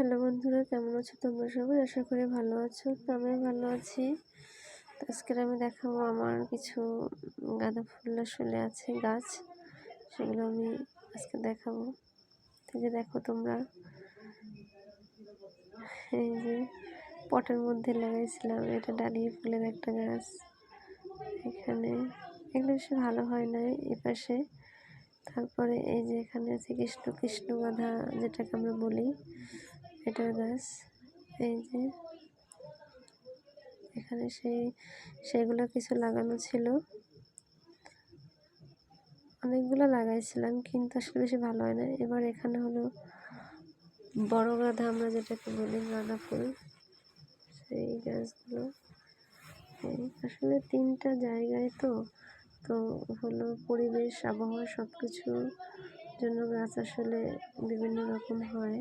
Hello বন্ধুরা, কেমন আছো তোমরা সবাই? আশা করি ভালো আছো। তো আমিও ভালো আছি। তো আজকের আমি দেখাবো আমার কিছু গাঁদা ফুল আসলে আছে গাছ, সেগুলো আমি আজকে দেখাবো। থেকে দেখো তোমরা, এই যে পটের মধ্যে লাগাইছিলাম, এটা ডালিয়া ফুলের একটা গাছ। এখানে এগুলো বেশি ভালো হয় না এপাশে। তারপরে এই যে এখানে আছে কৃষ্ণ গাঁদা, যেটাকে আমরা বলি, এটার গাছ। এই যে এখানে সেগুলো কিছু লাগানো ছিল, অনেকগুলো লাগাইছিলাম, কিন্তু আসলে বেশি ভালো হয় না। এবার এখানে হলো বড় গাঁদা, আমরা যেটাকে বলি গাঁদা ফুল, সেই গাছগুলো। আসলে 3টা জায়গায় তো হলো পরিবেশ, আবহাওয়া সব কিছুর জন্য গাছ আসলে বিভিন্ন রকম হয়।